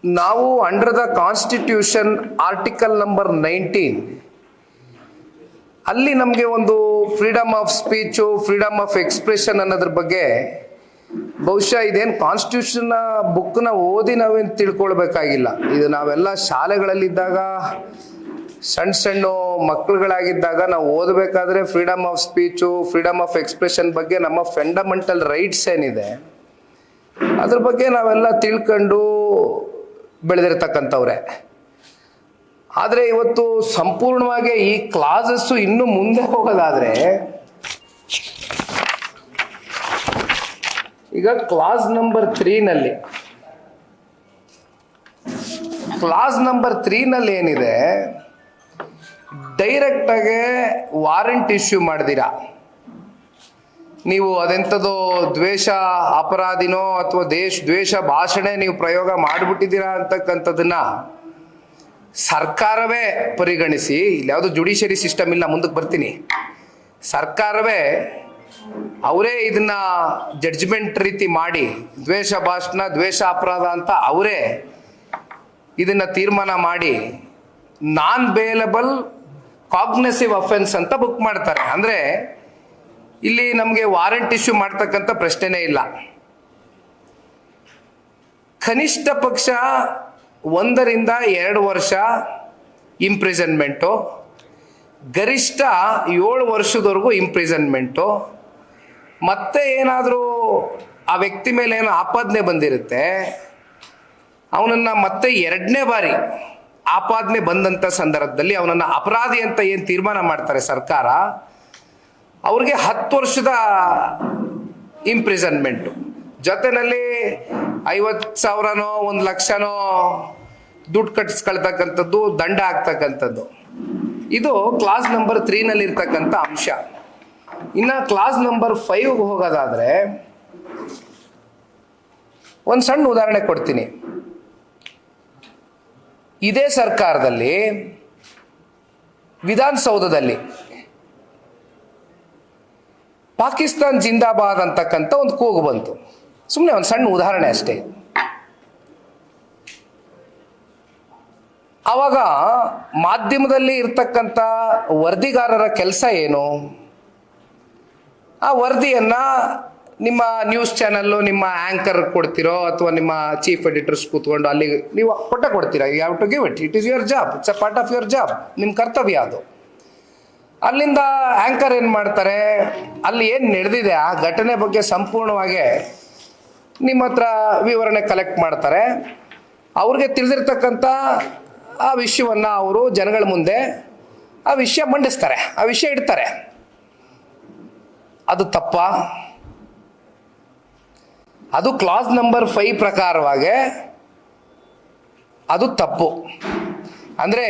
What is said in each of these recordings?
ನಾವು under the constitution article number 19 ಅಲ್ಲಿ ನಮಗೆ ಒಂದು freedom of speech, freedom of expression ಅನ್ನೋದ್ರ ಬಗ್ಗೆ ಬಹುಶಃ ಇದೇನು ಕಾನ್ಸ್ಟಿಟ್ಯೂಷನ್ ಬುಕ್ನ ಓದಿ ನಾವೇನು ತಿಳ್ಕೊಳ್ಬೇಕಾಗಿಲ್ಲ. ಇದು ನಾವೆಲ್ಲ ಶಾಲೆಗಳಲ್ಲಿದ್ದಾಗ ಸಣ್ಣ ಸಣ್ಣ ಮಕ್ಕಳುಗಳಾಗಿದ್ದಾಗ ನಾವು ಓದಬೇಕಾದ್ರೆ freedom of speech, freedom of expression ಬಗ್ಗೆ ನಮ್ಮ ಫಂಡಮೆಂಟಲ್ ರೈಟ್ಸ್ ಏನಿದೆ ಅದ್ರ ಬಗ್ಗೆ ನಾವೆಲ್ಲ ತಿಳ್ಕೊಂಡು ಬೆಳೆದಿರ್ತಕ್ಕಂಥವ್ರೆ. ಆದರೆ ಇವತ್ತು ಸಂಪೂರ್ಣವಾಗಿ ಈ ಕ್ಲಾಸಸ್ಸು ಇನ್ನು ಮುಂದೆ ಹೋಗೋದಾದ್ರೆ ಈಗ ಕ್ಲಾಸ್ ನಂಬರ್ 3 ನಲ್ಲಿ ಏನಿದೆ, ಡೈರೆಕ್ಟ್ ಆಗಿ ವಾರೆಂಟ್ ಇಶ್ಯೂ ಮಾಡಿದಿರಾ ನೀವು, ಅದೆಂಥದ್ದು ದ್ವೇಷ ಅಪರಾಧಿನೋ ಅಥವಾ ದ್ವೇಷ ಭಾಷಣ ನೀವು ಪ್ರಯೋಗ ಮಾಡಿಬಿಟ್ಟಿದ್ದೀರಾ ಅಂತಕ್ಕಂಥದ್ದನ್ನ ಸರ್ಕಾರವೇ ಪರಿಗಣಿಸಿ, ಇಲ್ಲಿ ಯಾವುದು ಜುಡಿಷಿಯರಿ ಸಿಸ್ಟಮ್ ಇಲ್ಲ, ಮುಂದಕ್ಕೆ ಬರ್ತೀನಿ, ಸರ್ಕಾರವೇ ಅವರೇ ಇದನ್ನ ಜಡ್ಜ್ಮೆಂಟ್ ರೀತಿ ಮಾಡಿ ದ್ವೇಷ ಭಾಷಣ, ದ್ವೇಷ ಅಪರಾಧ ಅಂತ ಅವರೇ ಇದನ್ನ ತೀರ್ಮಾನ ಮಾಡಿ ನಾನ್ ಬೇಲಬಲ್ ಕಾಗ್ನೆಸಿವ್ ಅಫೆನ್ಸ್ ಅಂತ ಬುಕ್ ಮಾಡ್ತಾರೆ. ಅಂದ್ರೆ ಇಲ್ಲಿ ನಮಗೆ ವಾರೆಂಟ್ ಇಶ್ಯೂ ಮಾಡ್ತಕ್ಕಂಥ ಪ್ರಶ್ನೆನೇ ಇಲ್ಲ. ಕನಿಷ್ಠ ಪಕ್ಷ 1 ರಿಂದ 2 ವರ್ಷ ಇಂಪ್ರಿಸನ್ಮೆಂಟು, ಗರಿಷ್ಠ 7 ವರ್ಷದವರೆಗೂ ಇಂಪ್ರಿಸನ್ಮೆಂಟು. ಮತ್ತೆ ಏನಾದರೂ ಆ ವ್ಯಕ್ತಿ ಮೇಲೆ ಏನೋ ಆಪಾದನೆ ಬಂದಿರುತ್ತೆ, ಅವನನ್ನ ಮತ್ತೆ 2ನೇ ಬಾರಿ ಆಪಾದನೆ ಬಂದಂಥ ಸಂದರ್ಭದಲ್ಲಿ ಅವನನ್ನ ಅಪರಾಧಿ ಅಂತ ಏನು ತೀರ್ಮಾನ ಮಾಡ್ತಾರೆ ಸರ್ಕಾರ, ಅವ್ರಿಗೆ 10 ವರ್ಷದ ಇಂಪ್ರಿಸನ್ಮೆಂಟು, ಜೊತೆಯಲ್ಲಿ 50,000ನೋ 1 ಲಕ್ಷನೋ ದುಡ್ಡು ಕಟ್ಟಿಸ್ಕೊಳ್ತಕ್ಕಂಥದ್ದು, ದಂಡ ಆಗ್ತಕ್ಕಂಥದ್ದು. ಇದು ಕ್ಲಾಸ್ ನಂಬರ್ 3 ನಲ್ಲಿ ಇರ್ತಕ್ಕಂಥ ಅಂಶ. ಇನ್ನು ಕ್ಲಾಸ್ ನಂಬರ್ 5 ಹೋಗೋದಾದ್ರೆ ಒಂದು ಸಣ್ಣ ಉದಾಹರಣೆ ಕೊಡ್ತೀನಿ. ಇದೇ ಸರ್ಕಾರದಲ್ಲಿ ವಿಧಾನಸೌಧದಲ್ಲಿ ಪಾಕಿಸ್ತಾನ್ ಜಿಂದಾಬಾದ್ ಅಂತಕ್ಕಂಥ ಒಂದು ಕೂಗು ಬಂತು. ಸುಮ್ಮನೆ ಒಂದು ಸಣ್ಣ ಉದಾಹರಣೆ ಅಷ್ಟೇ. ಆವಾಗ ಮಾಧ್ಯಮದಲ್ಲಿ ಇರ್ತಕ್ಕಂಥ ವರದಿಗಾರರ ಕೆಲಸ ಏನು? ಆ ವರದಿಯನ್ನ ನಿಮ್ಮ ನ್ಯೂಸ್ ಚಾನಲ್ಲು, ನಿಮ್ಮ ಆಂಕರ್ ಕೊಡ್ತಿರೋ ಅಥವಾ ನಿಮ್ಮ ಚೀಫ್ ಎಡಿಟರ್ಸ್ ಕೂತ್ಕೊಂಡು ಅಲ್ಲಿ ನೀವು ಕೊಡ್ತೀರಾ. You have to give it, it is your job, it's a part of your job, ನಿಮ್ಮ ಕರ್ತವ್ಯ ಅದು. ಅಲ್ಲಿಂದ ಆಂಕರ್ ಏನು ಮಾಡ್ತಾರೆ, ಅಲ್ಲಿ ಏನು ನಡೆದಿದೆ ಆ ಘಟನೆ ಬಗ್ಗೆ ಸಂಪೂರ್ಣವಾಗಿ ನಿಮ್ಮ ಹತ್ರ ವಿವರಣೆ ಕಲೆಕ್ಟ್ ಮಾಡ್ತಾರೆ. ಅವ್ರಿಗೆ ತಿಳಿದಿರ್ತಕ್ಕಂಥ ಆ ವಿಷಯವನ್ನು ಅವರು ಜನಗಳ ಮುಂದೆ ಆ ವಿಷಯ ಮಂಡಿಸ್ತಾರೆ, ಆ ವಿಷಯ ಇಡ್ತಾರೆ. ಅದು ತಪ್ಪ? ಅದು ಕ್ಲಾಸ್ ನಂಬರ್ 5 ಪ್ರಕಾರವಾಗಿ ಅದು ತಪ್ಪು. ಅಂದರೆ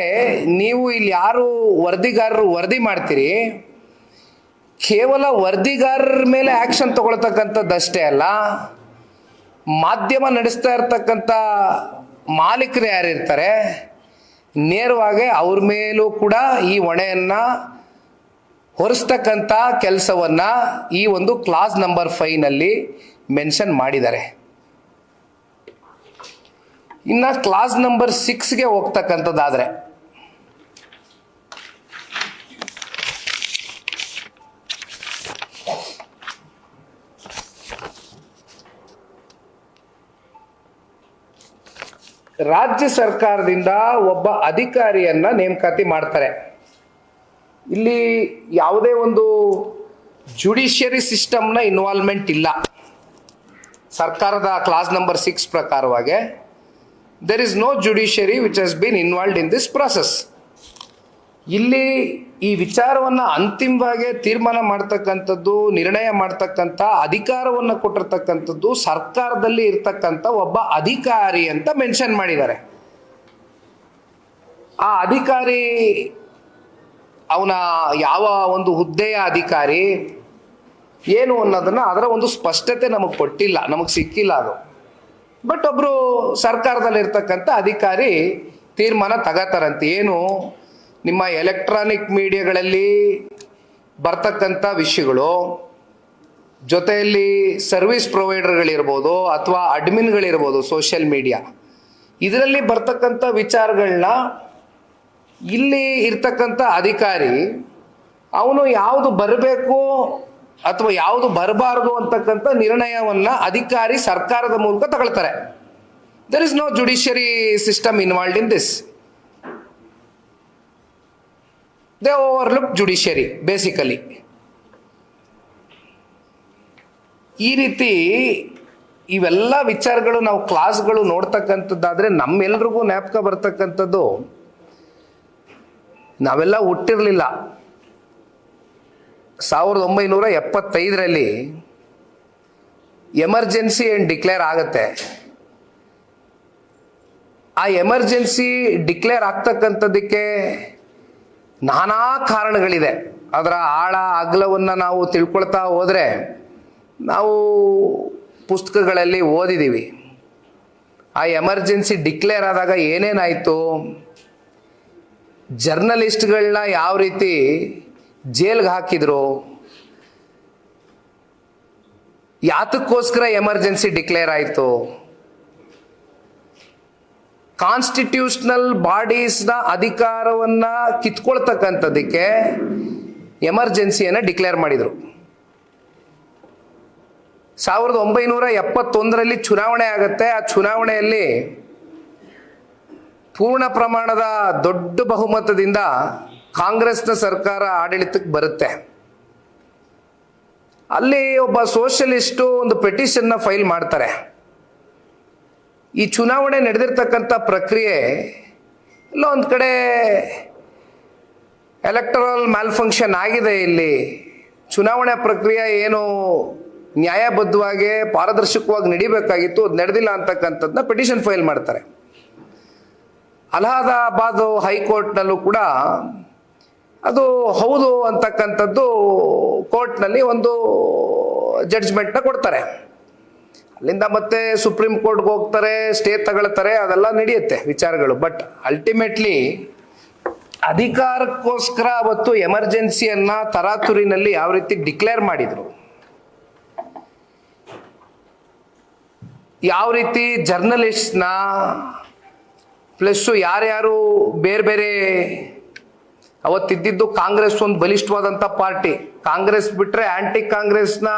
ನೀವು ಇಲ್ಲಿ ಯಾರು ವರದಿಗಾರರು ವರದಿ ಮಾಡ್ತೀರಿ, ಕೇವಲ ವರದಿಗಾರರ ಮೇಲೆ ಆ್ಯಕ್ಷನ್ ತಗೊಳ್ತಕ್ಕಂಥದ್ದಷ್ಟೇ ಅಲ್ಲ, ಮಾಧ್ಯಮ ನಡೆಸ್ತಾ ಇರ್ತಕ್ಕಂಥ ಮಾಲೀಕರು ಯಾರಿರ್ತಾರೆ ನೇರವಾಗಿ ಅವ್ರ ಮೇಲೂ ಕೂಡ ಈ ಹೊಣೆಯನ್ನು ಹೊರಿಸ್ತಕ್ಕಂಥ ಕೆಲಸವನ್ನು ಈ ಒಂದು ಕ್ಲಾಸ್ ನಂಬರ್ 5 ನಲ್ಲಿ ಮೆನ್ಷನ್ ಮಾಡಿದ್ದಾರೆ. ಇನ್ನು ಕ್ಲಾಸ್ ನಂಬರ್ 6ಗೆ ಹೋಗ್ತಕ್ಕಂಥದ್ದಾದ್ರೆ ರಾಜ್ಯ ಸರ್ಕಾರದಿಂದ ಒಬ್ಬ ಅಧಿಕಾರಿಯನ್ನ ನೇಮಕಾತಿ ಮಾಡ್ತಾರೆ. ಇಲ್ಲಿ ಯಾವುದೇ ಒಂದು ಜುಡಿಷಿಯರಿ ಸಿಸ್ಟಮ್ನ ಇನ್ವಾಲ್ವ್ಮೆಂಟ್ ಇಲ್ಲ. ಸರ್ಕಾರದ ಕ್ಲಾಸ್ ನಂಬರ್ 6 ಪ್ರಕಾರವಾಗಿ there is no judiciary which has been involved in this process. ಇಲ್ಲಿ ಈ ವಿಚಾರವನ್ನು ಅಂತಿಮವಾಗಿ ತೀರ್ಮಾನ ಮಾಡ್ತಕ್ಕಂಥದ್ದು, ನಿರ್ಣಯ ಮಾಡ್ತಕ್ಕಂಥ ಅಧಿಕಾರವನ್ನು ಕೊಟ್ಟಿರ್ತಕ್ಕಂಥದ್ದು ಸರ್ಕಾರದಲ್ಲಿ ಇರ್ತಕ್ಕಂಥ ಒಬ್ಬ ಅಧಿಕಾರಿ ಅಂತ ಮೆನ್ಷನ್ ಮಾಡಿದ್ದಾರೆ. ಆ ಅಧಿಕಾರಿ ಅವನ ಯಾವ ಒಂದು ಹುದ್ದೆಯ ಅಧಿಕಾರಿ ಏನು ಅನ್ನೋದನ್ನ ಅದರ ಒಂದು ಸ್ಪಷ್ಟತೆ ನಮಗೆ ಕೊಟ್ಟಿಲ್ಲ, ನಮಗೆ ಸಿಕ್ಕಿಲ್ಲ ಅದು. ಬಟ್ ಒಬ್ಬರು ಸರ್ಕಾರದಲ್ಲಿ ಇರ್ತಕ್ಕಂಥ ಅಧಿಕಾರಿ ತೀರ್ಮಾನ ತಗೋತಾರಂತೆ. ಏನು, ನಿಮ್ಮ ಎಲೆಕ್ಟ್ರಾನಿಕ್ ಮೀಡಿಯಾಗಳಲ್ಲಿ ಬರ್ತಕ್ಕಂಥ ವಿಷಯಗಳು, ಜೊತೆಯಲ್ಲಿ ಸರ್ವಿಸ್ ಪ್ರೊವೈಡರ್ಗಳಿರ್ಬೋದು ಅಥವಾ ಅಡ್ಮಿನ್ಗಳಿರ್ಬೋದು, ಸೋಷಿಯಲ್ ಮೀಡಿಯಾ ಇದರಲ್ಲಿ ಬರ್ತಕ್ಕಂಥ ವಿಚಾರಗಳನ್ನ ಇಲ್ಲಿ ಇರ್ತಕ್ಕಂಥ ಅಧಿಕಾರಿ ಅವನು ಯಾವುದು ಬರಬೇಕು ಅಥವಾ ಯಾವುದು ಬರಬಾರದು ಅಂತಕ್ಕಂಥ ನಿರ್ಣಯವನ್ನ ಅಧಿಕಾರಿ ಸರ್ಕಾರದ ಮೂಲಕ ತಗೊಳ್ತಾರೆ. There is no judiciary system involved in this. They overlook judiciary basically. ಈ ರೀತಿ ಇವೆಲ್ಲ ವಿಚಾರಗಳು ನಾವು ಕ್ಲಾಸ್ಗಳು ನೋಡ್ತಕ್ಕಂಥದ್ದಾದ್ರೆ ನಮ್ಮೆಲ್ರಿಗೂ ಜ್ಞಾಪಕ ಬರ್ತಕ್ಕಂಥದ್ದು, ನಾವೆಲ್ಲ ಹುಟ್ಟಿರಲಿಲ್ಲ. 1975ರಲ್ಲಿ ಎಮರ್ಜೆನ್ಸಿ ಏನು ಡಿಕ್ಲೇರ್ ಆಗತ್ತೆ. ಆ ಎಮರ್ಜೆನ್ಸಿ ಡಿಕ್ಲೇರ್ ಆಗ್ತಕ್ಕಂಥದ್ದಕ್ಕೆ ನಾನಾ ಕಾರಣಗಳಿದೆ. ಅದರ ಆಳ ಅಗಲವನ್ನು ನಾವು ತಿಳ್ಕೊಳ್ತಾ ಹೋದರೆ ನಾವು ಪುಸ್ತಕಗಳಲ್ಲಿ ಓದಿದ್ದೀವಿ. ಆ ಎಮರ್ಜೆನ್ಸಿ ಡಿಕ್ಲೇರ್ ಆದಾಗ ಏನೇನಾಯಿತು, ಜರ್ನಲಿಸ್ಟ್ಗಳನ್ನ ಯಾವ ರೀತಿ ಜೈಲ್ಗೆ ಹಾಕಿದ್ರು, ಯಾತಕ್ಕೋಸ್ಕರ ಎಮರ್ಜೆನ್ಸಿ ಡಿಕ್ಲೇರ್ ಆಯಿತು, ಕಾನ್ಸ್ಟಿಟ್ಯೂಷನಲ್ ಬಾಡೀಸ್ನ ಅಧಿಕಾರವನ್ನ ಕಿತ್ಕೊಳ್ತಕ್ಕಂಥದ್ದಕ್ಕೆ ಎಮರ್ಜೆನ್ಸಿಯನ್ನು ಡಿಕ್ಲೇರ್ ಮಾಡಿದರು. 1971ರಲ್ಲಿ ಚುನಾವಣೆ ಆಗುತ್ತೆ. ಆ ಚುನಾವಣೆಯಲ್ಲಿ ಪೂರ್ಣ ಪ್ರಮಾಣದ ದೊಡ್ಡ ಬಹುಮತದಿಂದ ಕಾಂಗ್ರೆಸ್ನ ಸರ್ಕಾರ ಆಡಳಿತಕ್ಕೆ ಬರುತ್ತೆ. ಅಲ್ಲಿ ಒಬ್ಬ ಸೋಷಲಿಸ್ಟು ಒಂದು ಪೆಟಿಷನ್ನ ಫೈಲ್ ಮಾಡ್ತಾರೆ. ಈ ಚುನಾವಣೆ ನಡೆದಿರ್ತಕ್ಕಂಥ ಪ್ರಕ್ರಿಯೆ ಎಲ್ಲ ಒಂದು ಕಡೆ ಎಲೆಕ್ಟರಲ್ ಮ್ಯಾಲ್ಫಂಕ್ಷನ್ ಆಗಿದೆ. ಇಲ್ಲಿ ಚುನಾವಣೆ ಪ್ರಕ್ರಿಯೆ ಏನು ನ್ಯಾಯಬದ್ಧವಾಗಿ ಪಾರದರ್ಶಕವಾಗಿ ನಡಿಬೇಕಾಗಿತ್ತು, ಅದು ನಡೆದಿಲ್ಲ ಅಂತಕ್ಕಂಥದ್ದನ್ನ ಪೆಟಿಷನ್ ಫೈಲ್ ಮಾಡ್ತಾರೆ. ಅಲಹಾಬಾದ್ ಹೈಕೋರ್ಟ್ನಲ್ಲೂ ಕೂಡ ಅದು ಹೌದು ಅಂತಕ್ಕಂಥದ್ದು ಕೋರ್ಟ್ನಲ್ಲಿ ಒಂದು ಜಡ್ಜ್ಮೆಂಟ್ನ ಕೊಡ್ತಾರೆ. ಅಲ್ಲಿಂದ ಮತ್ತೆ ಸುಪ್ರೀಂ ಕೋರ್ಟ್ಗೆ ಹೋಗ್ತಾರೆ, ಸ್ಟೇ ತಗೊಳ್ತಾರೆ, ಅದೆಲ್ಲ ನಡೆಯುತ್ತೆ ವಿಚಾರಗಳು. ಬಟ್ ಅಲ್ಟಿಮೇಟ್ಲಿ ಅಧಿಕಾರಕ್ಕೋಸ್ಕರ ಅವತ್ತು ಎಮರ್ಜೆನ್ಸಿಯನ್ನ ತರಾತುರಿನಲ್ಲಿ ಯಾವ ರೀತಿ ಡಿಕ್ಲೇರ್ ಮಾಡಿದ್ರು, ಯಾವ ರೀತಿ ಜರ್ನಲಿಸ್ಟ್ನ ಪ್ಲಸ್ಸು ಯಾರ್ಯಾರು ಬೇರೆ ಬೇರೆ, ಅವತ್ತಿದ್ದು ಕಾಂಗ್ರೆಸ್ ಒಂದು ಬಲಿಷ್ಠವಾದಂಥ ಪಾರ್ಟಿ. ಕಾಂಗ್ರೆಸ್ ಬಿಟ್ಟರೆ ಆಂಟಿ ಕಾಂಗ್ರೆಸ್ನ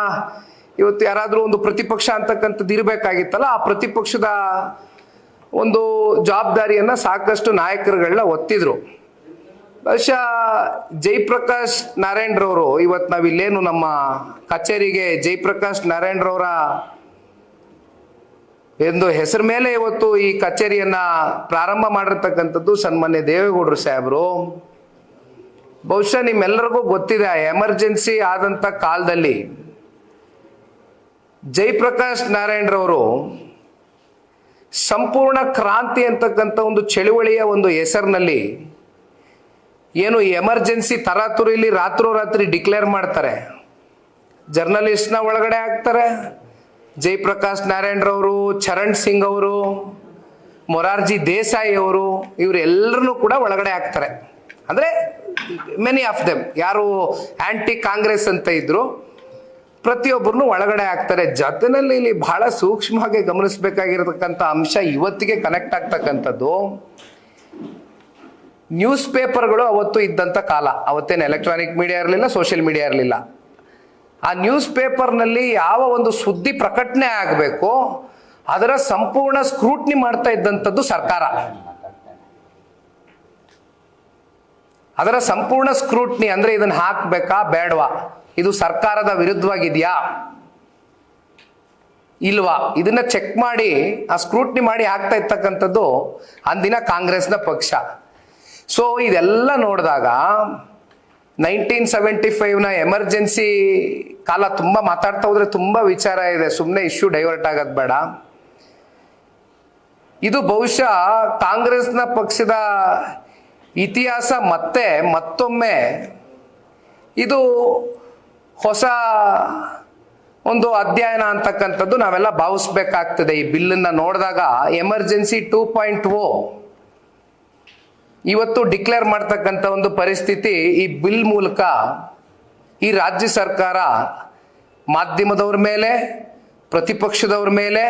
ಇವತ್ತು ಯಾರಾದರೂ ಒಂದು ಪ್ರತಿಪಕ್ಷ ಅಂತಕ್ಕಂಥದ್ದು ಇರಬೇಕಾಗಿತ್ತಲ್ಲ, ಆ ಪ್ರತಿಪಕ್ಷದ ಒಂದು ಜವಾಬ್ದಾರಿಯನ್ನು ಸಾಕಷ್ಟು ನಾಯಕರುಗಳನ್ನ ಒತ್ತಿದ್ರು. ಬಹುಶಃ ಜಯಪ್ರಕಾಶ್ ನಾರಾಯಣರವರು, ಇವತ್ತು ನಾವಿಲ್ಲೇನು ನಮ್ಮ ಕಚೇರಿಗೆ ಜಯಪ್ರಕಾಶ್ ನಾರಾಯಣರವರ ಎಂದು ಹೆಸರು ಮೇಲೆ ಇವತ್ತು ಈ ಕಚೇರಿಯನ್ನ ಪ್ರಾರಂಭ ಮಾಡಿರ್ತಕ್ಕಂಥದ್ದು ಸನ್ಮಾನ್ಯ ದೇವೇಗೌಡರು ಸಾಹೇಬರು. ಬಹುಶಃ ನಿಮ್ಮೆಲ್ಲರಿಗೂ ಗೊತ್ತಿದೆ, ಎಮರ್ಜೆನ್ಸಿ ಆದಂಥ ಕಾಲದಲ್ಲಿ ಜಯಪ್ರಕಾಶ್ ನಾರಾಯಣರವರು ಸಂಪೂರ್ಣ ಕ್ರಾಂತಿ ಅಂತಕ್ಕಂಥ ಒಂದು ಚಳುವಳಿಯ ಒಂದು ಹೆಸರಿನಲ್ಲಿ ಏನು ಎಮರ್ಜೆನ್ಸಿ ತರಾತುರಿಲಿ ರಾತ್ರೋರಾತ್ರಿ ಡಿಕ್ಲೇರ್ ಮಾಡ್ತಾರೆ. ಜರ್ನಲಿಸ್ಟ್ನ ಒಳಗಡೆ ಹಾಕ್ತಾರೆ. ಜಯಪ್ರಕಾಶ್ ನಾರಾಯಣರವರು, ಚರಣ್ ಸಿಂಗ್ ಅವರು, ಮೊರಾರ್ಜಿ ದೇಸಾಯಿ ಅವರು, ಇವರೆಲ್ಲರನ್ನೂ ಕೂಡ ಒಳಗಡೆ ಹಾಕ್ತಾರೆ. ಅಂದರೆ ಮೆನಿ ಆಫ್ ದೆಮ್ ಯಾರು ಆಂಟಿ ಕಾಂಗ್ರೆಸ್ ಅಂತ ಇದ್ರು ಪ್ರತಿಯೊಬ್ಬರನ್ನು ಒಳಗಡೆ ಹಾಕ್ತಾರೆ. ಜೊತೆನಲ್ಲಿ ಇಲ್ಲಿ ಬಹಳ ಸೂಕ್ಷ್ಮವಾಗಿ ಗಮನಿಸಬೇಕಾಗಿರತಕ್ಕಂಥ ಅಂಶ, ಇವತ್ತಿಗೆ ಕನೆಕ್ಟ್ ಆಗ್ತಕ್ಕಂಥದ್ದು, ನ್ಯೂಸ್ ಪೇಪರ್ಗಳು ಅವತ್ತು ಇದ್ದಂಥ ಕಾಲ. ಅವತ್ತೇನು ಎಲೆಕ್ಟ್ರಾನಿಕ್ ಮೀಡಿಯಾ ಇರಲಿಲ್ಲ, ಸೋಷಿಯಲ್ ಮೀಡಿಯಾ ಇರಲಿಲ್ಲ. ಆ ನ್ಯೂಸ್ ಪೇಪರ್ನಲ್ಲಿ ಯಾವ ಒಂದು ಸುದ್ದಿ ಪ್ರಕಟಣೆ ಆಗಬೇಕು ಅದರ ಸಂಪೂರ್ಣ ಸ್ಕ್ರೂಟ್ನಿ ಮಾಡ್ತಾ ಇದ್ದಂಥದ್ದು ಸರ್ಕಾರ. ಅದರ ಸಂಪೂರ್ಣ ಸ್ಕ್ರೂಟ್ನಿ ಅಂದ್ರೆ ಇದನ್ನ ಹಾಕ್ಬೇಕಾ ಬೇಡವಾ, ಇದು ಸರ್ಕಾರದ ವಿರುದ್ಧವಾಗಿದೆಯಾ ಇಲ್ವಾ, ಇದನ್ನ ಚೆಕ್ ಮಾಡಿ ಆ ಸ್ಕ್ರೂಟ್ನಿ ಮಾಡಿ ಹಾಕ್ತಾ ಇರ್ತಕ್ಕಂಥದ್ದು ಅಂದಿನ ಕಾಂಗ್ರೆಸ್ನ ಪಕ್ಷ. ಸೊ ಇದೆಲ್ಲ ನೋಡಿದಾಗ 1975ನ ಎಮರ್ಜೆನ್ಸಿ ಕಾಲ, ತುಂಬ ಮಾತಾಡ್ತಾ ಹೋದ್ರೆ ತುಂಬ ವಿಚಾರ ಇದೆ, ಸುಮ್ಮನೆ ಇಶ್ಯೂ ಡೈವರ್ಟ್ ಆಗೋದು ಬೇಡ. ಇದು ಬಹುಶಃ ಕಾಂಗ್ರೆಸ್ನ ಪಕ್ಷದ ಇತಿಹಾಸ ಮತ್ತೊಮ್ಮೆ ಇದು ಹೊಸ ಒಂದು ಅಧ್ಯಯನ ಅಂತಕ್ಕಂಥದ್ದು ನಾವೆಲ್ಲ ಭಾವಿಸ್ಬೇಕಾಗ್ತದೆ. ಈ ಬಿಲ್ಲನ್ನು ನೋಡಿದಾಗ ಎಮರ್ಜೆನ್ಸಿ 2.0 ಇವತ್ತು ಡಿಕ್ಲೇರ್ ಮಾಡ್ತಕ್ಕಂಥ ಒಂದು ಪರಿಸ್ಥಿತಿ ಈ ಬಿಲ್ ಮೂಲಕ ಈ ರಾಜ್ಯ ಸರ್ಕಾರ ಮಾಧ್ಯಮದವ್ರ ಮೇಲೆ, ಪ್ರತಿಪಕ್ಷದವ್ರ ಮೇಲೆ,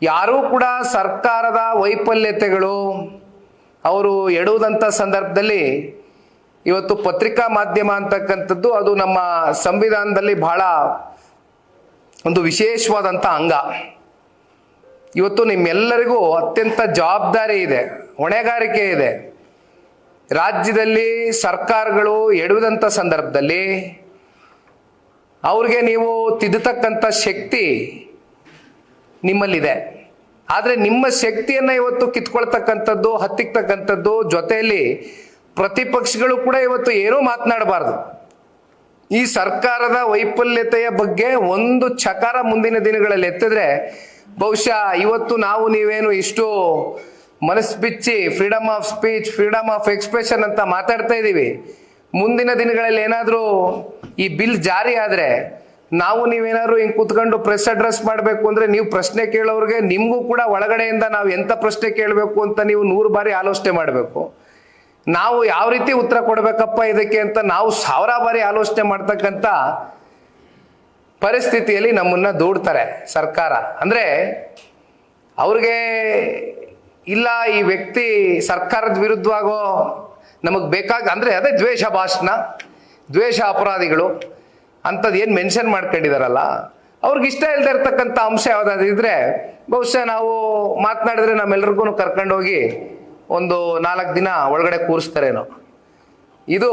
ಯಾರೂ ಕೂಡ ಸರ್ಕಾರದ ವೈಫಲ್ಯತೆಗಳು ಅವರು ಎಡುವುದಂಥ ಸಂದರ್ಭದಲ್ಲಿ ಇವತ್ತು ಪತ್ರಿಕಾ ಮಾಧ್ಯಮ ಅಂತಕ್ಕಂಥದ್ದು ಅದು ನಮ್ಮ ಸಂವಿಧಾನದಲ್ಲಿ ಬಹಳ ಒಂದು ವಿಶೇಷವಾದಂಥ ಅಂಗ. ಇವತ್ತು ನಿಮ್ಮೆಲ್ಲರಿಗೂ ಅತ್ಯಂತ ಜವಾಬ್ದಾರಿ ಇದೆ, ಹೊಣೆಗಾರಿಕೆ ಇದೆ. ರಾಜ್ಯದಲ್ಲಿ ಸರ್ಕಾರಗಳು ಎಡುವುದಂಥ ಸಂದರ್ಭದಲ್ಲಿ ಅವ್ರಿಗೆ ನೀವು ತಿದ್ದತಕ್ಕಂಥ ಶಕ್ತಿ ನಿಮ್ಮಲ್ಲಿದೆ. ಆದರೆ ನಿಮ್ಮ ಶಕ್ತಿಯನ್ನು ಇವತ್ತು ಕಿತ್ಕೊಳ್ತಕ್ಕಂಥದ್ದು, ಹತ್ತಿಕ್ತಕ್ಕಂಥದ್ದು, ಜೊತೆಯಲ್ಲಿ ಪ್ರತಿಪಕ್ಷಗಳು ಕೂಡ ಇವತ್ತು ಏನೂ ಮಾತನಾಡಬಾರ್ದು. ಈ ಸರ್ಕಾರದ ವೈಫಲ್ಯತೆಯ ಬಗ್ಗೆ ಒಂದು ಚಕಾರ ಮುಂದಿನ ದಿನಗಳಲ್ಲಿ ಎತ್ತಿದ್ರೆ ಬಹುಶಃ ಇವತ್ತು ನಾವು ನೀವೇನು ಇಷ್ಟು ಮನಸ್ಸು ಬಿಚ್ಚಿ freedom of speech, freedom of expression ಅಂತ ಮಾತಾಡ್ತಾ ಇದ್ದೀವಿ. ಮುಂದಿನ ದಿನಗಳಲ್ಲಿ ಏನಾದರೂ ಈ ಬಿಲ್ ಜಾರಿ ಆದರೆ ನಾವು ನೀವೇನಾದ್ರು ಹಿಂಗೆ ಕೂತ್ಕೊಂಡು ಪ್ರೆಸ್ ಅಡ್ರೆಸ್ ಮಾಡಬೇಕು ಅಂದರೆ ನೀವು ಪ್ರಶ್ನೆ ಕೇಳೋರಿಗೆ ನಿಮಗೂ ಕೂಡ ಒಳಗಡೆಯಿಂದ ನಾವು ಎಂಥ ಪ್ರಶ್ನೆ ಕೇಳಬೇಕು ಅಂತ ನೀವು 100 ಬಾರಿ ಆಲೋಚನೆ ಮಾಡಬೇಕು. ನಾವು ಯಾವ ರೀತಿ ಉತ್ತರ ಕೊಡಬೇಕಪ್ಪ ಇದಕ್ಕೆ ಅಂತ ನಾವು 1000 ಬಾರಿ ಆಲೋಚನೆ ಮಾಡ್ತಕ್ಕಂಥ ಪರಿಸ್ಥಿತಿಯಲ್ಲಿ ನಮ್ಮನ್ನ ದೂಡ್ತಾರೆ ಸರ್ಕಾರ. ಅಂದರೆ ಅವ್ರಿಗೆ ಇಲ್ಲ ಈ ವ್ಯಕ್ತಿ ಸರ್ಕಾರದ ವಿರುದ್ಧವಾಗೋ ನಮಗೆ ಅಂದರೆ ಅದೇ ದ್ವೇಷ ಭಾಷಣ, ದ್ವೇಷ ಅಪರಾಧಿಗಳು ಅಂಥದ್ದು ಏನು ಮೆನ್ಷನ್ ಮಾಡ್ಕೊಂಡಿದಾರಲ್ಲ, ಅವ್ರಿಗೆ ಇಷ್ಟ ಇಲ್ಲದೆ ಇರ್ತಕ್ಕಂಥ ಅಂಶ ಯಾವುದಾದ್ರು ಇದ್ರೆ ಬಹುಶಃ ನಾವು ಮಾತನಾಡಿದ್ರೆ ನಮ್ಮೆಲ್ರಿಗೂ ಕರ್ಕೊಂಡೋಗಿ ಒಂದು 4 ದಿನ ಒಳಗಡೆ ಕೂರಿಸ್ತಾರೇನೋ. ಇದು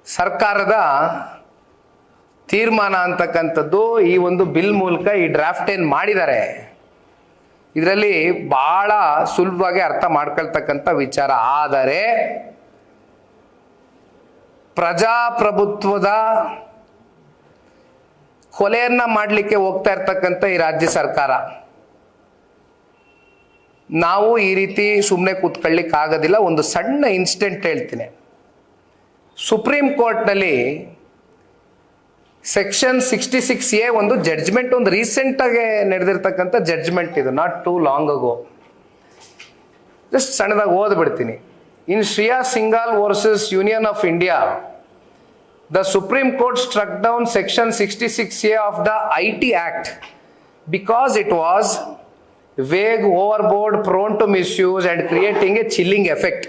ಸರ್ಕಾರದ ತೀರ್ಮಾನ ಅಂತಕ್ಕಂಥದ್ದು ಈ ಒಂದು ಬಿಲ್ ಮೂಲಕ ಈ ಡ್ರಾಫ್ಟ್ ಏನು ಮಾಡಿದ್ದಾರೆ ಇದರಲ್ಲಿ ಬಹಳ ಸುಲಭವಾಗಿ ಅರ್ಥ ಮಾಡ್ಕೊಳ್ತಕ್ಕಂಥ ವಿಚಾರ. ಆದರೆ ಪ್ರಜಾಪ್ರಭುತ್ವದ ಕೊಲೆಯನ್ನ ಮಾಡಲಿಕ್ಕೆ ಹೋಗ್ತಾ ಇರ್ತಕ್ಕಂಥ ಈ ರಾಜ್ಯ ಸರ್ಕಾರ, ನಾವು ಈ ರೀತಿ ಸುಮ್ಮನೆ ಕೂತ್ಕೊಳ್ಳಿಕ್ಕೆ ಆಗೋದಿಲ್ಲ. ಒಂದು ಸಣ್ಣ ಇನ್ಸಿಡೆಂಟ್ ಹೇಳ್ತೀನಿ. ಸುಪ್ರೀಂ ಕೋರ್ಟ್ನಲ್ಲಿ ಸೆಕ್ಷನ್ 66A ಒಂದು ಜಡ್ಜ್ಮೆಂಟ್, ಒಂದು ರೀಸೆಂಟಾಗಿ ನಡೆದಿರ್ತಕ್ಕಂಥ ಜಡ್ಜ್ಮೆಂಟ್ ಇದು, not too long ago. Just ಸಣ್ಣದಾಗಿ ಓದ್ಬಿಡ್ತೀನಿ. In Shreya Singhal versus union of India, the Supreme Court struck down section 66A of the IT Act because it was vague, overboard, prone to misuse and creating a chilling effect.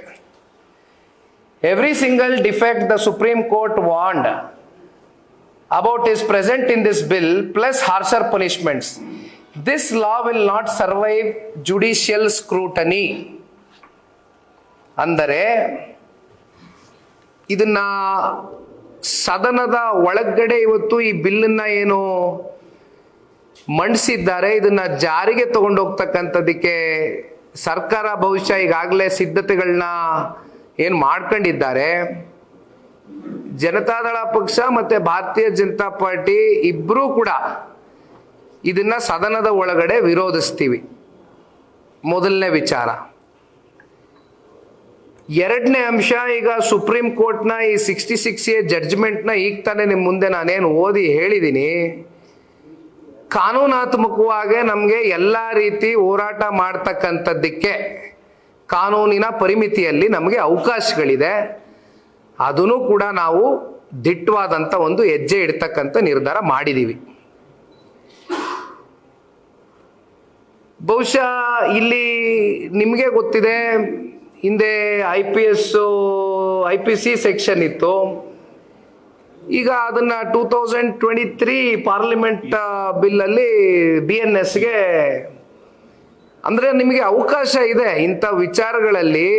Every single defect the Supreme Court warned about is present in this bill, plus harsher punishments. This law will not survive judicial scrutiny. ಅಂದರೆ ಇದನ್ನ ಸದನದ ಒಳಗಡೆ ಇವತ್ತು ಈ ಬಿಲ್ಲನ್ನ ಏನು ಮಂಡಿಸಿದ್ದಾರೆ ಇದನ್ನ ಜಾರಿಗೆ ತಗೊಂಡು ಹೋಗ್ತಕ್ಕಂಥದ್ದಕ್ಕೆ ಸರ್ಕಾರ ಬಹುಶಃ ಈಗಾಗಲೇ ಸಿದ್ಧತೆಗಳನ್ನ ಏನು ಮಾಡ್ಕೊಂಡಿದ್ದಾರೆ. ಜನತಾದಳ ಪಕ್ಷ ಮತ್ತೆ ಭಾರತೀಯ ಜನತಾ ಪಾರ್ಟಿ ಇಬ್ಬರೂ ಕೂಡ ಇದನ್ನ ಸದನದ ಒಳಗಡೆ ವಿರೋಧಿಸ್ತೀವಿ. ಮೊದಲನೇ ವಿಚಾರ. ಎರಡನೇ ಅಂಶ, ಈಗ ಸುಪ್ರೀಂ ಕೋರ್ಟ್ನ ಈ 66A ಜಡ್ಜ್ಮೆಂಟ್ನ ಈಗ ತಾನೇ ನಿಮ್ಮ ಮುಂದೆ ನಾನೇನು ಓದಿ ಹೇಳಿದ್ದೀನಿ. ಕಾನೂನಾತ್ಮಕವಾಗಿ ನಮಗೆ ಎಲ್ಲ ರೀತಿ ಹೋರಾಟ ಮಾಡ್ತಕ್ಕಂಥದ್ದಕ್ಕೆ ಕಾನೂನಿನ ಪರಿಮಿತಿಯಲ್ಲಿ ನಮಗೆ ಅವಕಾಶಗಳಿದೆ. ಅದನ್ನು ಕೂಡ ನಾವು ದಿಟ್ಟವಾದಂಥ ಒಂದು ಹೆಜ್ಜೆ ಇಡ್ತಕ್ಕಂಥ ನಿರ್ಧಾರ ಮಾಡಿದ್ದೀವಿ. ಬಹುಶಃ ಇಲ್ಲಿ ನಿಮಗೆ ಗೊತ್ತಿದೆ, ಹಿಂದೆ IPC ಸೆಕ್ಷನ್ ಇತ್ತು. ಈಗ ಅದನ್ನ 2023 ಪಾರ್ಲಿಮೆಂಟ್ ಬಿಲ್ಲಲ್ಲಿ BNSಗೆ, ಅಂದರೆ ನಿಮಗೆ ಅವಕಾಶ ಇದೆ ಇಂಥ ವಿಚಾರಗಳಲ್ಲಿ.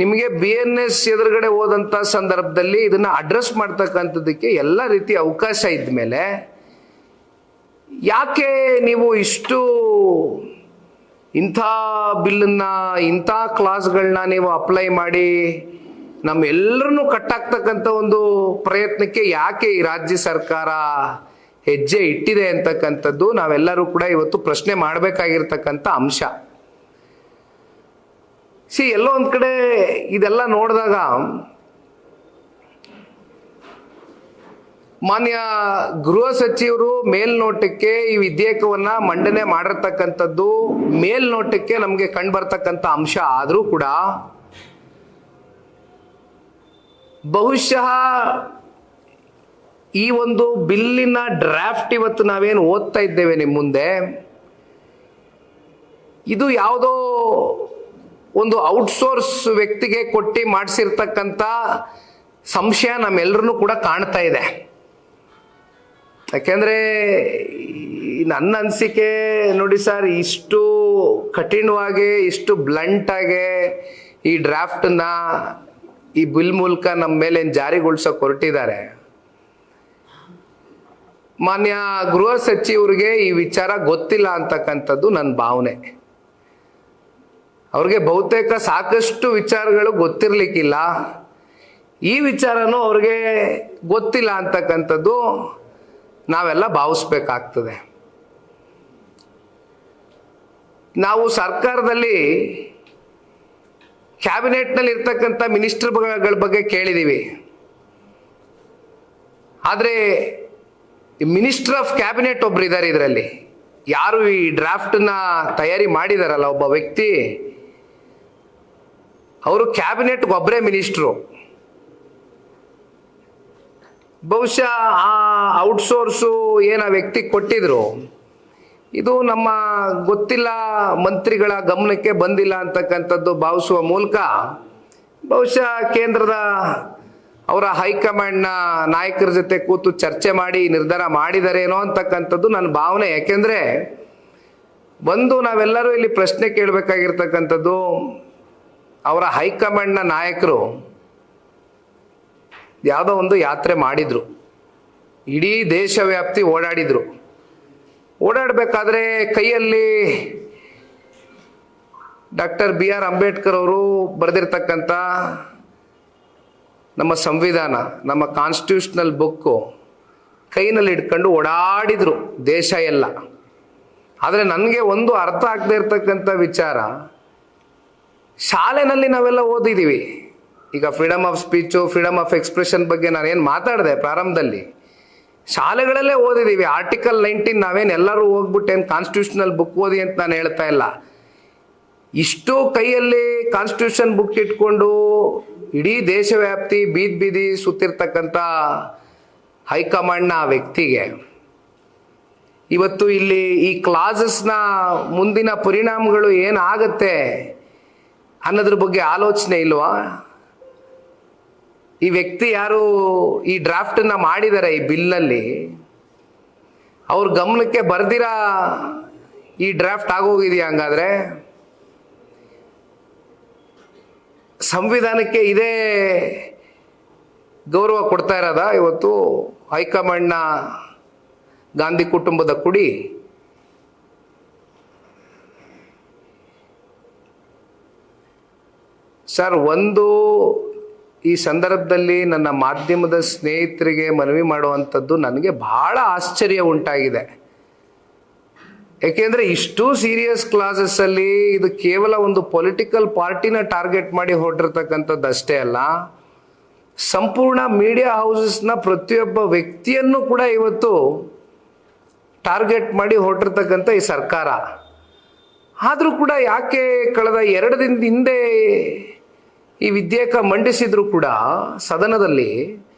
ನಿಮಗೆ BNS ಎದುರುಗಡೆ ಹೋದಂಥ ಸಂದರ್ಭದಲ್ಲಿ ಇದನ್ನ ಅಡ್ರೆಸ್ ಮಾಡ್ತಕ್ಕಂಥದ್ದಕ್ಕೆ ಎಲ್ಲ ರೀತಿ ಅವಕಾಶ ಇದ್ಮೇಲೆ ಯಾಕೆ ನೀವು ಇಷ್ಟು ಇಂಥ ಬಿಲ್ಲನ್ನ, ಇಂಥ ಕ್ಲಾಸ್ಗಳನ್ನ ನೀವು ಅಪ್ಲೈ ಮಾಡಿ ನಮ್ಮೆಲ್ಲರನ್ನೂ ಕಟ್ಟಾಕ್ತಕ್ಕಂಥ ಒಂದು ಪ್ರಯತ್ನಕ್ಕೆ ಯಾಕೆ ಈ ರಾಜ್ಯ ಸರ್ಕಾರ ಹೆಜ್ಜೆ ಇಟ್ಟಿದೆ ಅಂತಕ್ಕಂಥದ್ದು ನಾವೆಲ್ಲರೂ ಕೂಡ ಇವತ್ತು ಪ್ರಶ್ನೆ ಮಾಡಬೇಕಾಗಿರ್ತಕ್ಕಂಥ ಅಂಶ. ಎಲ್ಲೋ ಒಂದ್ ಕಡೆ ಇದೆಲ್ಲ ನೋಡಿದಾಗ ಮಾನ್ಯ ಗೃಹ ಸಚಿವರು ಮೇಲ್ನೋಟಕ್ಕೆ ಈ ವಿಧೇಯಕವನ್ನ ಮಂಡನೆ ಮಾಡಿರ್ತಕ್ಕಂಥದ್ದು ಮೇಲ್ನೋಟಕ್ಕೆ ನಮಗೆ ಕಂಡು ಬರ್ತಕ್ಕಂಥ ಅಂಶ ಆದರೂ ಕೂಡ ಬಹುಶಃ ಈ ಒಂದು ಬಿಲ್ಲಿನ ಡ್ರಾಫ್ಟ್ ಇವತ್ತು ನಾವೇನು ಓದ್ತಾ ಇದ್ದೇವೆ ನಿಮ್ಮ ಮುಂದೆ, ಇದು ಯಾವುದೋ ಒಂದು ಔಟ್ಸೋರ್ಸ್ ವ್ಯಕ್ತಿಗೆ ಕೊಟ್ಟು ಮಾಡಿಸಿರ್ತಕ್ಕಂಥ ಸಂಶಯ ನಮ್ಮೆಲ್ಲರೂ ಕೂಡ ಕಾಣ್ತಾ ಇದೆ. ಯಾಕೆಂದರೆ ನನ್ನ ಅನಿಸಿಕೆ ನೋಡಿ ಸರ್, ಇಷ್ಟು ಕಠಿಣವಾಗಿ, ಇಷ್ಟು ಬ್ಲಂಟಾಗಿ ಈ ಡ್ರಾಫ್ಟನ್ನ ಈ ಬಿಲ್ ಮೂಲಕ ನಮ್ಮ ಮೇಲೆ ಜಾರಿಗೊಳಿಸೋಕೆ ಹೊರಟಿದ್ದಾರೆ. ಮಾನ್ಯ ಗೃಹ ಸಚಿವರಿಗೆ ಈ ವಿಚಾರ ಗೊತ್ತಿಲ್ಲ ಅಂತಕ್ಕಂಥದ್ದು ನನ್ನ ಭಾವನೆ. ಅವ್ರಿಗೆ ಬಹುತೇಕ ಸಾಕಷ್ಟು ವಿಚಾರಗಳು ಗೊತ್ತಿರಲಿಕ್ಕಿಲ್ಲ, ಈ ವಿಚಾರನೂ ಅವ್ರಿಗೆ ಗೊತ್ತಿಲ್ಲ ಅಂತಕ್ಕಂಥದ್ದು ನಾವೆಲ್ಲ ಭಾವಿಸ್ಬೇಕಾಗ್ತದೆ. ನಾವು ಸರ್ಕಾರದಲ್ಲಿ ಕ್ಯಾಬಿನೆಟ್ನಲ್ಲಿ ಇರ್ತಕ್ಕಂಥ ಮಿನಿಸ್ಟರ್ಗಳ ಬಗ್ಗೆ ಕೇಳಿದ್ದೀವಿ, ಆದರೆ ಮಿನಿಸ್ಟರ್ ಆಫ್ ಕ್ಯಾಬಿನೆಟ್ ಒಬ್ರು ಇದ್ದಾರೆ ಇದರಲ್ಲಿ. ಯಾರು ಈ ಡ್ರಾಫ್ಟನ್ನ ತಯಾರಿ ಮಾಡಿದಾರಲ್ಲ, ಒಬ್ಬ ವ್ಯಕ್ತಿ, ಅವರು ಕ್ಯಾಬಿನೆಟ್ಗೆ ಒಬ್ಬರೇ ಮಿನಿಸ್ಟ್ರು. ಬಹುಶಃ ಆ ಔಟ್ಸೋರ್ಸು ಏನು ಆ ವ್ಯಕ್ತಿ ಕೊಟ್ಟಿದ್ರು, ಇದು ನಮ್ಮ ಗೊತ್ತಿಲ್ಲ, ಮಂತ್ರಿಗಳ ಗಮನಕ್ಕೆ ಬಂದಿಲ್ಲ ಅಂತಕ್ಕಂಥದ್ದು ಭಾವಿಸುವ ಮೂಲಕ ಬಹುಶಃ ಕೇಂದ್ರದ ಅವರ ಹೈಕಮಾಂಡ್ನ ನಾಯಕರ ಜೊತೆ ಕೂತು ಚರ್ಚೆ ಮಾಡಿ ನಿರ್ಧಾರ ಮಾಡಿದಾರೇನೋ ಅಂತಕ್ಕಂಥದ್ದು ನನ್ನ ಭಾವನೆ. ಯಾಕೆಂದರೆ ಒಂದು ನಾವೆಲ್ಲರೂ ಇಲ್ಲಿ ಪ್ರಶ್ನೆ ಕೇಳಬೇಕಾಗಿರ್ತಕ್ಕಂಥದ್ದು, ಅವರ ಹೈಕಮಾಂಡ್ನ ನಾಯಕರು ಯಾವುದೋ ಒಂದು ಯಾತ್ರೆ ಮಾಡಿದರು, ಇಡೀ ದೇಶವ್ಯಾಪ್ತಿ ಓಡಾಡಿದರು. ಓಡಾಡಬೇಕಾದ್ರೆ ಕೈಯಲ್ಲಿ ಡಾಕ್ಟರ್ BR ಅಂಬೇಡ್ಕರ್ ಅವರು ಬರೆದಿರ್ತಕ್ಕಂಥ ನಮ್ಮ ಸಂವಿಧಾನ, ನಮ್ಮ ಕಾನ್ಸ್ಟಿಟ್ಯೂಷನಲ್ ಬುಕ್ಕು ಕೈನಲ್ಲಿ ಇಟ್ಕೊಂಡು ಓಡಾಡಿದರು ದೇಶ ಎಲ್ಲ. ಆದರೆ ನನಗೆ ಒಂದು ಅರ್ಥ ಆಗದೆ ಇರ್ತಕ್ಕಂಥ ವಿಚಾರ, ಶಾಲೆನಲ್ಲಿ ನಾವೆಲ್ಲ ಓದಿದ್ದೀವಿ. ಈಗ freedom of speech, freedom of expression ಬಗ್ಗೆ ನಾನೇನು ಮಾತಾಡಿದೆ ಪ್ರಾರಂಭದಲ್ಲಿ, ಶಾಲೆಗಳಲ್ಲೇ ಓದಿದ್ದೀವಿ. ಆರ್ಟಿಕಲ್ 19 ನಾವೇನು ಎಲ್ಲರೂ ಹೋಗ್ಬಿಟ್ಟು ಏನು ಕಾನ್ಸ್ಟಿಟ್ಯೂಷನಲ್ ಬುಕ್ ಓದಿ ಅಂತ ನಾನು ಹೇಳ್ತಾ ಇಲ್ಲ. ಇಷ್ಟು ಕೈಯಲ್ಲಿ ಕಾನ್ಸ್ಟಿಟ್ಯೂಷನ್ ಬುಕ್ ಇಟ್ಕೊಂಡು ಇಡೀ ದೇಶವ್ಯಾಪ್ತಿ ಬೀದಿ ಬೀದಿ ಸುತ್ತಿರ್ತಕ್ಕಂಥ ಹೈಕಮಾಂಡ್ನ ವ್ಯಕ್ತಿಗೆ ಇವತ್ತು ಇಲ್ಲಿ ಈ ಕ್ಲಾಸಸ್ನ ಮುಂದಿನ ಪರಿಣಾಮಗಳು ಏನಾಗತ್ತೆ ಅನ್ನೋದ್ರ ಬಗ್ಗೆ ಆಲೋಚನೆ ಇಲ್ವಾ? ಈ ವ್ಯಕ್ತಿ ಯಾರು ಈ ಡ್ರಾಫ್ಟನ್ನು ಮಾಡಿದ್ದಾರೆ ಈ ಬಿಲ್ನಲ್ಲಿ, ಅವ್ರ ಗಮನಕ್ಕೆ ಬರ್ದಿರಾ ಈ ಡ್ರಾಫ್ಟ್ ಆಗೋಗಿದೆಯಾ? ಹಂಗಾದ್ರೆ ಸಂವಿಧಾನಕ್ಕೆ ಇದೇ ಗೌರವ ಕೊಡ್ತಾ ಇರೋದಾ ಇವತ್ತು ಹೈಕಮಾಂಡ್ನ ಗಾಂಧಿ ಕುಟುಂಬದ ಕುಡಿ? ಸರ್, ಒಂದು ಈ ಸಂದರ್ಭದಲ್ಲಿ ನನ್ನ ಮಾಧ್ಯಮದ ಸ್ನೇಹಿತರಿಗೆ ಮನವಿ ಮಾಡುವಂಥದ್ದು, ನನಗೆ ಬಹಳ ಆಶ್ಚರ್ಯ ಉಂಟಾಗಿದೆ. ಏಕೆಂದರೆ ಇಷ್ಟು ಸೀರಿಯಸ್ ಕ್ಲಾಸಸ್ಸಲ್ಲಿ ಇದು ಕೇವಲ ಒಂದು ಪೊಲಿಟಿಕಲ್ ಪಾರ್ಟಿನ ಟಾರ್ಗೆಟ್ ಮಾಡಿ ಹೊರಟಿರ್ತಕ್ಕಂಥದ್ದು ಅಷ್ಟೇ ಅಲ್ಲ, ಸಂಪೂರ್ಣ ಮೀಡಿಯಾ ಹೌಸಸ್ನ ಪ್ರತಿಯೊಬ್ಬ ವ್ಯಕ್ತಿಯನ್ನು ಕೂಡ ಇವತ್ತು ಟಾರ್ಗೆಟ್ ಮಾಡಿ ಹೊರಟಿರ್ತಕ್ಕಂಥ ಈ ಸರ್ಕಾರ. ಆದರೂ ಕೂಡ ಯಾಕೆ ಕಳೆದ 2 ದಿನದ ಹಿಂದೆ ಈ ವಿಧೇಯಕ ಮಂಡಿಸಿದ್ರು ಕೂಡ ಸದನದಲ್ಲಿ,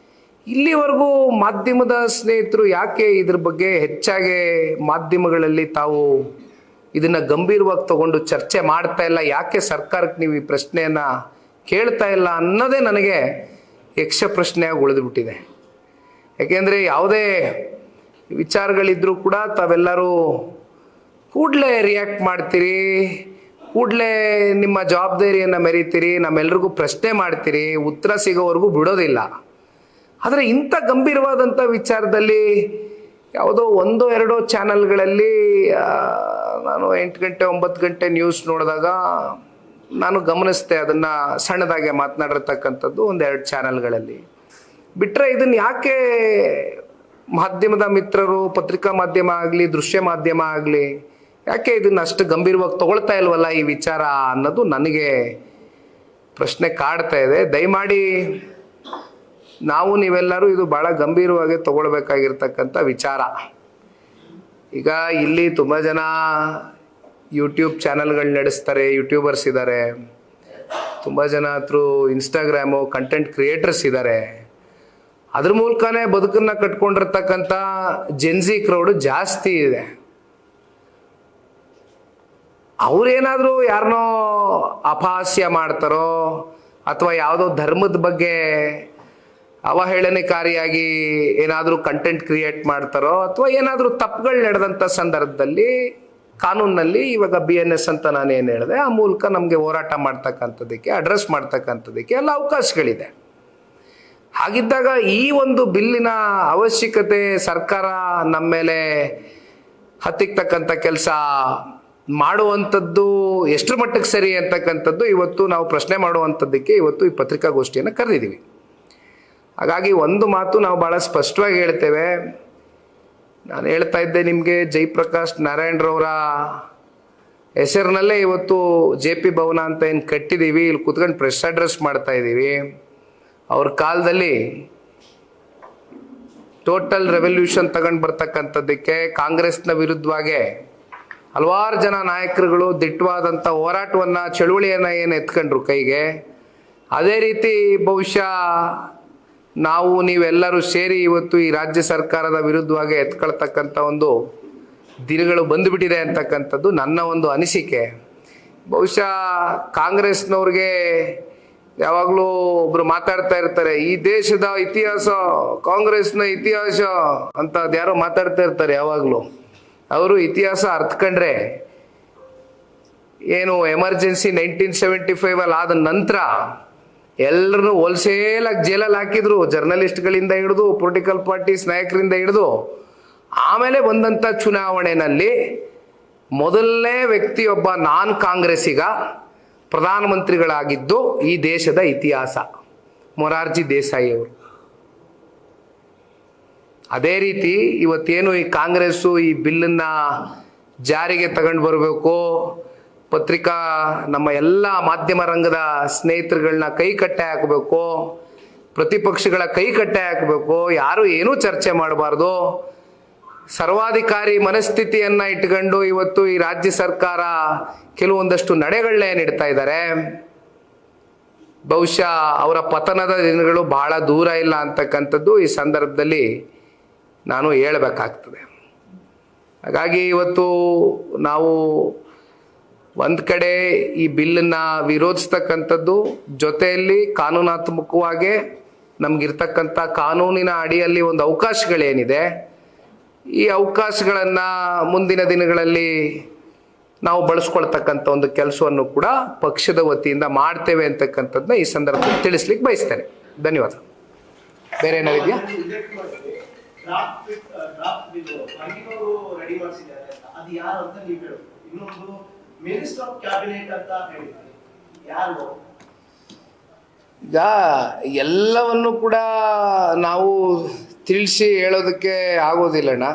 ಇಲ್ಲಿವರೆಗೂ ಮಾಧ್ಯಮದ ಸ್ನೇಹಿತರು ಯಾಕೆ ಇದ್ರ ಬಗ್ಗೆ ಹೆಚ್ಚಾಗಿ ಮಾಧ್ಯಮಗಳಲ್ಲಿ ತಾವು ಇದನ್ನು ಗಂಭೀರವಾಗಿ ತಗೊಂಡು ಚರ್ಚೆ ಮಾಡ್ತಾ ಇಲ್ಲ? ಯಾಕೆ ಸರ್ಕಾರಕ್ಕೆ ನೀವು ಈ ಪ್ರಶ್ನೆಯನ್ನು ಕೇಳ್ತಾ ಇಲ್ಲ ಅನ್ನೋದೇ ನನಗೆ ಯಕ್ಷ ಪ್ರಶ್ನೆಯಾಗಿ ಉಳಿದುಬಿಟ್ಟಿದೆ. ಯಾಕೆಂದರೆ ಯಾವುದೇ ವಿಚಾರಗಳಿದ್ರೂ ಕೂಡ ತಾವೆಲ್ಲರೂ ಕೂಡಲೇ ರಿಯಾಕ್ಟ್ ಮಾಡ್ತೀರಿ, ಕೂಡಲೇ ನಿಮ್ಮ ಜವಾಬ್ದಾರಿಯನ್ನು ಮೆರೀತೀರಿ, ನಮ್ಮೆಲ್ರಿಗೂ ಪ್ರಶ್ನೆ ಮಾಡ್ತೀರಿ, ಉತ್ತರ ಸಿಗೋವರೆಗೂ ಬಿಡೋದಿಲ್ಲ. ಆದರೆ ಇಂಥ ಗಂಭೀರವಾದಂಥ ವಿಚಾರದಲ್ಲಿ ಯಾವುದೋ 1-2 ಚಾನಲ್ಗಳಲ್ಲಿ ನಾನು 8 ಗಂಟೆ 9 ಗಂಟೆ ನ್ಯೂಸ್ ನೋಡಿದಾಗ ನಾನು ಗಮನಿಸಿದೆ, ಅದನ್ನು ಸಣ್ಣದಾಗೆ ಮಾತನಾಡಿರ್ತಕ್ಕಂಥದ್ದು 1-2 ಚಾನಲ್ಗಳಲ್ಲಿ ಬಿಟ್ಟರೆ, ಇದನ್ನು ಯಾಕೆ ಮಾಧ್ಯಮದ ಮಿತ್ರರು, ಪತ್ರಿಕಾ ಮಾಧ್ಯಮ ಆಗಲಿ, ದೃಶ್ಯ ಮಾಧ್ಯಮ ಆಗಲಿ, ಯಾಕೆ ಇದನ್ನು ಅಷ್ಟು ಗಂಭೀರವಾಗಿ ತಗೊಳ್ತಾ ಇಲ್ವಲ್ಲ ಈ ವಿಚಾರ ಅನ್ನೋದು ನನಗೆ ಪ್ರಶ್ನೆ ಕಾಡ್ತಾ ಇದೆ. ದಯಮಾಡಿ ನಾವು ನೀವೆಲ್ಲರೂ ಇದು ಭಾಳ ಗಂಭೀರವಾಗಿ ತಗೊಳ್ಬೇಕಾಗಿರ್ತಕ್ಕಂಥ ವಿಚಾರ. ಈಗ ಇಲ್ಲಿ ತುಂಬ ಜನ ಯೂಟ್ಯೂಬ್ ಚಾನಲ್ಗಳು ನಡೆಸ್ತಾರೆ, ಯೂಟ್ಯೂಬರ್ಸ್ ಇದ್ದಾರೆ, ತುಂಬ ಜನ ಥ್ರೂ ಇನ್ಸ್ಟಾಗ್ರಾಮು ಕಂಟೆಂಟ್ ಕ್ರಿಯೇಟರ್ಸ್ ಇದ್ದಾರೆ. ಅದ್ರ ಮೂಲಕನೇ ಬದುಕನ್ನು ಕಟ್ಕೊಂಡಿರ್ತಕ್ಕಂಥ ಜೆನ್ಜಿ ಕ್ರೌಡು ಜಾಸ್ತಿ ಇದೆ. ಅವ್ರೇನಾದರೂ ಯಾರನ್ನೋ ಅಪಹಾಸ್ಯ ಮಾಡ್ತಾರೋ ಅಥವಾ ಯಾವುದೋ ಧರ್ಮದ ಬಗ್ಗೆ ಅವಹೇಳನಕಾರಿಯಾಗಿ ಏನಾದರೂ ಕಂಟೆಂಟ್ ಕ್ರಿಯೇಟ್ ಮಾಡ್ತಾರೋ ಅಥವಾ ಏನಾದರೂ ತಪ್ಪುಗಳು ನಡೆದಂಥ ಸಂದರ್ಭದಲ್ಲಿ ಕಾನೂನಿನಲ್ಲಿ ಇವಾಗ BNS ಅಂತ ನಾನು ಏನು ಹೇಳಿದೆ ಆ ಮೂಲಕ ನಮಗೆ ಹೋರಾಟ ಮಾಡ್ತಕ್ಕಂಥದ್ದಕ್ಕೆ ಅಡ್ರೆಸ್ ಮಾಡ್ತಕ್ಕಂಥದ್ದಕ್ಕೆ ಎಲ್ಲ ಅವಕಾಶಗಳಿದೆ. ಹಾಗಿದ್ದಾಗ ಈ ಒಂದು ಬಿಲ್ಲಿನ ಅವಶ್ಯಕತೆ ಸರ್ಕಾರ ನಮ್ಮ ಮೇಲೆ ಹತ್ತಿಕ್ತಕ್ಕಂಥ ಕೆಲಸ ಮಾಡುವಂಥದ್ದು ಎಷ್ಟರ ಮಟ್ಟಕ್ಕೆ ಸರಿ ಅಂತಕ್ಕಂಥದ್ದು ಇವತ್ತು ನಾವು ಪ್ರಶ್ನೆ ಮಾಡುವಂಥದ್ದಕ್ಕೆ ಇವತ್ತು ಈ ಪತ್ರಿಕಾಗೋಷ್ಠಿಯನ್ನು ಕರೆದಿದ್ದೀವಿ. ಹಾಗಾಗಿ ಒಂದು ಮಾತು ನಾವು ಭಾಳ ಸ್ಪಷ್ಟವಾಗಿ ಹೇಳ್ತೇವೆ. ನಾನು ಹೇಳ್ತಾ ಇದ್ದೆ ನಿಮಗೆ, ಜಯಪ್ರಕಾಶ್ ನಾರಾಯಣರವರ ಹೆಸರಿನಲ್ಲೇ ಇವತ್ತು JP ಭವನ ಅಂತ ಏನು ಕಟ್ಟಿದ್ದೀವಿ, ಇಲ್ಲಿ ಕೂತ್ಕೊಂಡು ಪ್ರೆಸ್ ಅಡ್ರೆಸ್ ಮಾಡ್ತಾ ಇದ್ದೀವಿ. ಅವ್ರ ಕಾಲದಲ್ಲಿ ಟೋಟಲ್ ರೆವಲ್ಯೂಷನ್ ತಗೊಂಡು ಬರ್ತಕ್ಕಂಥದ್ದಕ್ಕೆ ಕಾಂಗ್ರೆಸ್ನ ವಿರುದ್ಧವಾಗಿ ಹಲವಾರು ಜನ ನಾಯಕರುಗಳು ದಿಟ್ಟವಾದಂಥ ಹೋರಾಟವನ್ನು ಚಳುವಳಿಯನ್ನು ಏನು ಎತ್ಕೊಂಡ್ರು ಕೈಗೆ, ಅದೇ ರೀತಿ ಬಹುಶಃ ನಾವು ನೀವೆಲ್ಲರೂ ಸೇರಿ ಇವತ್ತು ಈ ರಾಜ್ಯ ಸರ್ಕಾರದ ವಿರುದ್ಧವಾಗಿ ಎತ್ಕೊಳ್ತಕ್ಕಂಥ ಒಂದು ದಿನಗಳು ಬಂದುಬಿಟ್ಟಿದೆ ಅಂತಕ್ಕಂಥದ್ದು ನನ್ನ ಒಂದು ಅನಿಸಿಕೆ. ಬಹುಶಃ ಕಾಂಗ್ರೆಸ್ನವ್ರಿಗೆ ಯಾವಾಗಲೂ ಒಬ್ರು ಮಾತಾಡ್ತಾ ಇರ್ತಾರೆ, ಈ ದೇಶದ ಇತಿಹಾಸ ಕಾಂಗ್ರೆಸ್ನ ಇತಿಹಾಸ ಅಂತ ಅದ್ಯಾರೋ ಮಾತಾಡ್ತಾ ಇರ್ತಾರೆ ಯಾವಾಗಲೂ. ಅವರು ಇತಿಹಾಸ ಅರ್ಥಕೊಂಡ್ರೆ ಏನು ಎಮರ್ಜೆನ್ಸಿ 1975 ಆದ ನಂತರ ಎಲ್ಲರನ್ನು ಹೋಲ್ಸೇಲಾಗಿ ಜೈಲಲ್ಲಿ ಹಾಕಿದ್ರು, ಜರ್ನಲಿಸ್ಟ್ಗಳಿಂದ ಹಿಡಿದು ಪೊಲಿಟಿಕಲ್ ಪಾರ್ಟೀಸ್ ನಾಯಕರಿಂದ ಹಿಡಿದು. ಆಮೇಲೆ ಬಂದಂಥ ಚುನಾವಣೆಯಲ್ಲಿ ಮೊದಲನೇ ವ್ಯಕ್ತಿಯೊಬ್ಬ ನಾನ್ ಕಾಂಗ್ರೆಸ್ಸಿಗ ಪ್ರಧಾನಮಂತ್ರಿಗಳಾಗಿದ್ದು ಈ ದೇಶದ ಇತಿಹಾಸ ಮೊರಾರ್ಜಿ ದೇಸಾಯಿ ಅವರು. ಅದೇ ರೀತಿ ಇವತ್ತೇನು ಈ ಕಾಂಗ್ರೆಸ್ಸು ಈ ಬಿಲ್ಲನ್ನು ಜಾರಿಗೆ ತಗೊಂಡು ಬರಬೇಕು, ಪತ್ರಿಕಾ ನಮ್ಮ ಎಲ್ಲ ಮಾಧ್ಯಮ ರಂಗದ ಸ್ನೇಹಿತರುಗಳನ್ನ ಕೈ ಕಟ್ಟೆ ಹಾಕಬೇಕು, ಪ್ರತಿಪಕ್ಷಗಳ ಕೈ ಕಟ್ಟೆ ಹಾಕಬೇಕು, ಯಾರು ಏನೂ ಚರ್ಚೆ ಮಾಡಬಾರ್ದು, ಸರ್ವಾಧಿಕಾರಿ ಮನಸ್ಥಿತಿಯನ್ನು ಇಟ್ಕೊಂಡು ಇವತ್ತು ಈ ರಾಜ್ಯ ಸರ್ಕಾರ ಕೆಲವೊಂದಷ್ಟು ನಡೆಗಳನ್ನ ನೀಡ್ತಾ ಇದ್ದಾರೆ. ಬಹುಶಃ ಅವರ ಪತನದ ದಿನಗಳು ಬಹಳ ದೂರ ಇಲ್ಲ ಅಂತಕ್ಕಂಥದ್ದು ಈ ಸಂದರ್ಭದಲ್ಲಿ ನಾನು ಹೇಳಬೇಕಾಗ್ತದೆ. ಹಾಗಾಗಿ ಇವತ್ತು ನಾವು ಒಂದು ಕಡೆ ಈ ಬಿಲ್ಲನ್ನು ವಿರೋಧಿಸ್ತಕ್ಕಂಥದ್ದು, ಜೊತೆಯಲ್ಲಿ ಕಾನೂನಾತ್ಮಕವಾಗಿ ನಮಗಿರ್ತಕ್ಕಂಥ ಕಾನೂನಿನ ಅಡಿಯಲ್ಲಿ ಒಂದು ಅವಕಾಶಗಳೇನಿದೆ, ಈ ಅವಕಾಶಗಳನ್ನು ಮುಂದಿನ ದಿನಗಳಲ್ಲಿ ನಾವು ಬಳಸ್ಕೊಳ್ತಕ್ಕಂಥ ಒಂದು ಕೆಲಸವನ್ನು ಕೂಡ ಪಕ್ಷದ ವತಿಯಿಂದ ಮಾಡ್ತೇವೆ ಅಂತಕ್ಕಂಥದ್ದನ್ನ ಈ ಸಂದರ್ಭದಲ್ಲಿ ತಿಳಿಸ್ಲಿಕ್ಕೆ ಬಯಸ್ತೇನೆ. ಧನ್ಯವಾದ. ಬೇರೆ ಏನಾರಿದೆಯಾ? ಈಗ ಎಲ್ಲವನ್ನು ಕೂಡ ನಾವು ತಿಳಿಸಿ ಹೇಳೋದಕ್ಕೆ ಆಗೋದಿಲ್ಲಣ್ಣ.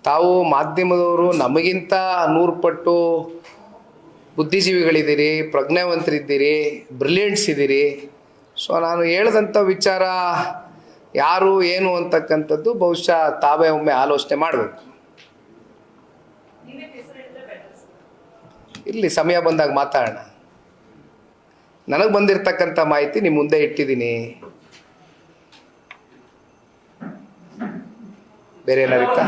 ತಾವು ಮಾಧ್ಯಮದವರು ನಮಗಿಂತ 100 ಪಟ್ಟು ಬುದ್ಧಿಜೀವಿಗಳಿದ್ದೀರಿ, ಪ್ರಜ್ಞಾವಂತರಿದ್ದೀರಿ, ಬ್ರಿಲಿಯಂಟ್ಸ್ ಇದ್ದೀರಿ. ಸೊ ನಾನು ಹೇಳಿದಂಥ ವಿಚಾರ ಯಾರು ಏನು ಅಂತಕ್ಕಂಥದ್ದು ಬಹುಶಃ ತಾವೇ ಒಮ್ಮೆ ಆಲೋಚನೆ ಮಾಡಬೇಕು. ಇಲ್ಲಿ ಸಮಯ ಬಂದಾಗ ಮಾತಾಡೋಣ. ನನಗೆ ಬಂದಿರತಕ್ಕಂಥ ಮಾಹಿತಿ ನಿಮ್ಮ ಮುಂದೆ ಇಟ್ಟಿದ್ದೀನಿ. ಬೇರೆ ಏನಾರಿತ್ತಾ?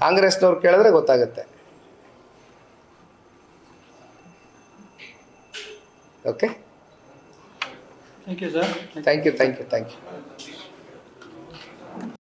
ಕಾಂಗ್ರೆಸ್ನವ್ರು ಕೇಳಿದ್ರೆ ಗೊತ್ತಾಗುತ್ತೆ. Okay, thank you sir. Thank you.